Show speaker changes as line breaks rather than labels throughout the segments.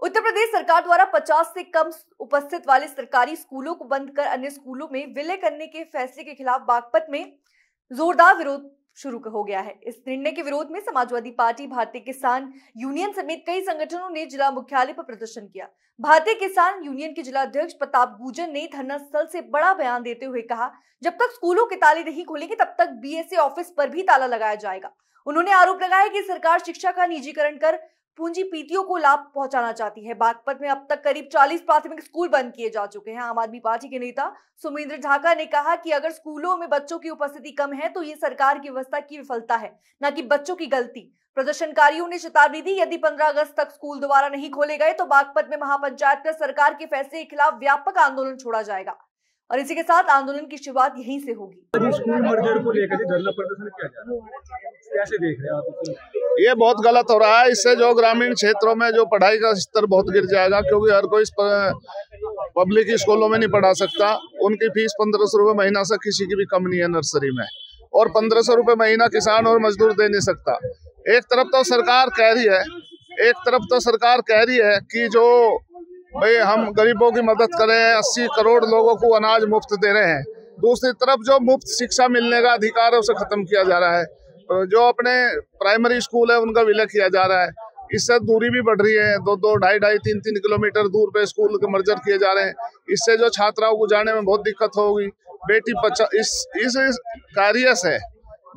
उत्तर प्रदेश सरकार द्वारा 50 से कम उपस्थित वाले सरकारी स्कूलों को बंद कर अन्य स्कूलों में विलय करने के फैसले के खिलाफ बागपत में जोरदार विरोध शुरू हो गया है। इस निर्णय के विरोध में समाजवादी पार्टी, भारतीय किसान यूनियन समेत कई संगठनों ने जिला मुख्यालय पर प्रदर्शन किया। भारतीय किसान यूनियन के जिला अध्यक्ष प्रताप गुर्जर ने धरना स्थल से बड़ा बयान देते हुए कहा, जब तक स्कूलों के ताले नहीं खोलेंगे तब तक बीएसए ऑफिस पर भी ताला लगाया जाएगा। उन्होंने आरोप लगाया कि सरकार शिक्षा का निजीकरण कर पूंजीपतियों को लाभ पहुंचाना चाहती है। बागपत में अब तक करीब 40 प्राथमिक स्कूल बंद किए जा चुके हैं। आम आदमी पार्टी के नेता सुमेंद्र ढाका ने कहा कि अगर स्कूलों में बच्चों की उपस्थिति कम है तो ये सरकार की व्यवस्था की विफलता है, न कि बच्चों की गलती। प्रदर्शनकारियों ने चेतावनी दी, यदि 15 अगस्त तक स्कूल दोबारा नहीं खोले गए तो बागपत में महापंचायत कर सरकार के फैसले के खिलाफ व्यापक आंदोलन छोड़ा जाएगा और इसी के साथ आंदोलन की शुरुआत यहीं से होगी।
स्कूल मर्जर को लेकर धरना प्रदर्शन किया जा रहा है, कैसे देख रहे हैं आप?
ये बहुत गलत हो रहा है। इससे जो ग्रामीण क्षेत्रों में जो पढ़ाई का स्तर बहुत गिर जाएगा, क्योंकि हर कोई पब्लिक स्कूलों में नहीं पढ़ा सकता। उनकी फीस 1500 रुपये महीना से किसी की भी कम नहीं है नर्सरी में, और 1500 रुपये महीना किसान और मजदूर दे नहीं सकता। एक तरफ तो सरकार कह रही है कि जो भाई हम गरीबों की मदद करें, 80 करोड़ लोगों को अनाज मुफ्त दे रहे हैं। दूसरी तरफ जो मुफ्त शिक्षा मिलने का अधिकार है उसे खत्म किया जा रहा है। जो अपने प्राइमरी स्कूल है उनका विलय किया जा रहा है। इससे दूरी भी बढ़ रही है, 2-2, 2.5-2, 3-3 किलोमीटर दूर पे स्कूल के मर्जर किए जा रहे हैं। इससे जो छात्राओं को जाने में बहुत दिक्कत होगी। बेटी बचाओ इस कार्य से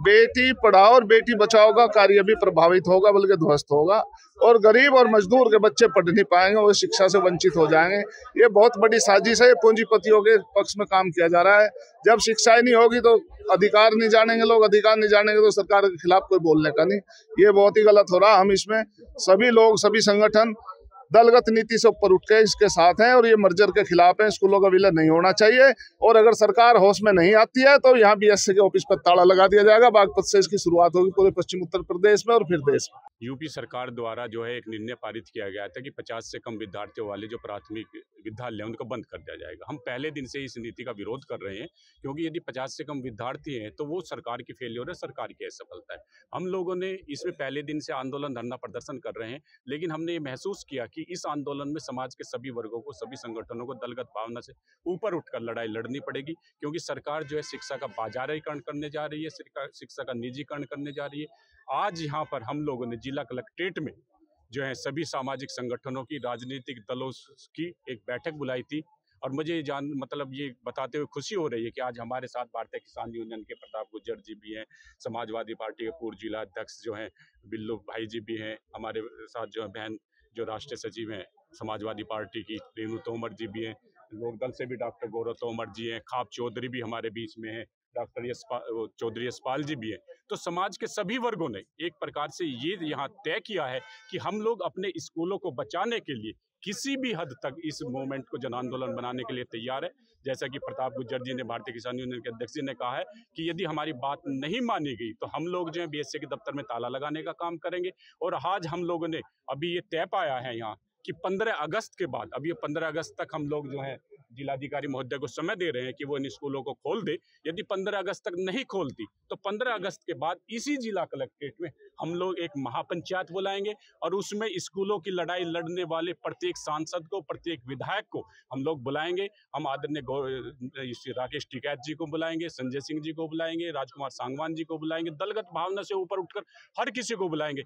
बेटी पढ़ाओ और बेटी बचाओ का कार्य भी प्रभावित होगा, बल्कि ध्वस्त होगा, और गरीब और मजदूर के बच्चे पढ़ नहीं पाएंगे, वो शिक्षा से वंचित हो जाएंगे। ये बहुत बड़ी साजिश है, पूंजीपतियों के पक्ष में काम किया जा रहा है। जब शिक्षा ही नहीं होगी तो अधिकार नहीं जानेंगे लोग, अधिकार नहीं जानेंगे तो सरकार के खिलाफ कोई बोलने का नहीं। ये बहुत ही गलत हो रहा है। हम इसमें सभी लोग, सभी संगठन दलगत नीति से ऊपर उठ के इसके साथ हैं और ये मर्जर के खिलाफ है। स्कूलों का विलय नहीं होना चाहिए, और अगर सरकार होश में नहीं आती है तो यहाँ बीएसए के ऑफिस पर ताला लगा दिया जाएगा। बागपत से इसकी शुरुआत होगी पूरे पश्चिम उत्तर प्रदेश में और फिर देश में।
यूपी सरकार द्वारा जो है एक निर्णय पारित किया गया था कि 50 से कम विद्यार्थियों वाले जो प्राथमिक विद्यालय उनको बंद कर दिया जाएगा। हम पहले दिन से इस नीति का विरोध कर रहे हैं, क्योंकि यदि 50 से कम विद्यार्थी हैं तो वो सरकार की फेलियर है, सरकार की असफलता है। हम लोगों ने इसमें पहले दिन से आंदोलन, धरना प्रदर्शन कर रहे हैं, लेकिन हमने ये महसूस किया कि इस आंदोलन में समाज के सभी वर्गों को, सभी संगठनों को दलगत भावना से ऊपर उठकर लड़ाई लड़नी पड़ेगी, क्योंकि सरकार जो है शिक्षा का बाजारीकरण करने जा रही है, शिक्षा का निजीकरण करने जा रही है। आज यहाँ पर हम लोगों ने जिला कलेक्ट्रेट में जो है सभी सामाजिक संगठनों की, राजनीतिक दलों की एक बैठक बुलाई थी, और मुझे ये बताते हुए खुशी हो रही है कि आज हमारे साथ भारतीय किसान यूनियन के प्रताप गुर्जर जी भी हैं, समाजवादी पार्टी के पूर्व जिला अध्यक्ष जो हैं बिल्लू भाई जी भी हैं, हमारे साथ जो है बहन जो राष्ट्रीय सचिव हैं समाजवादी पार्टी की रेणु तोमर जी भी हैं, लोकदल से भी डॉक्टर गौरव तोमर जी हैं, खाप चौधरी भी हमारे बीच में हैं, डॉक्टर चौधरी यशपाल जी भी हैं। तो समाज के सभी वर्गों ने एक प्रकार से ये यहाँ तय किया है कि हम लोग अपने स्कूलों को बचाने के लिए किसी भी हद तक इस मूवमेंट को जन आंदोलन बनाने के लिए तैयार है। जैसा कि प्रताप गुर्जर जी ने, भारतीय किसान यूनियन के अध्यक्ष जी ने कहा है कि यदि हमारी बात नहीं मानी गई तो हम लोग जो है बीएसए के दफ्तर में ताला लगाने का काम करेंगे। और आज हम लोगों ने अभी ये तय पाया है यहाँ कि 15 अगस्त के बाद, अभी 15 अगस्त तक हम लोग जो है जिलाधिकारी महोदय को समय दे रहे हैं कि वो इन स्कूलों को खोल दे। यदि 15 अगस्त तक नहीं खोलती तो 15 अगस्त के बाद इसी जिला कलेक्ट्रेट में हम लोग एक महापंचायत बुलाएंगे, और उसमें स्कूलों की लड़ाई लड़ने वाले प्रत्येक सांसद को, प्रत्येक विधायक को हम लोग बुलाएंगे। हम आदरणीय राकेश टिकैत जी को बुलाएंगे, संजय सिंह जी को बुलाएंगे, राजकुमार सांगवान जी को बुलाएंगे, दलगत भावना से ऊपर उठकर हर किसी को बुलाएंगे।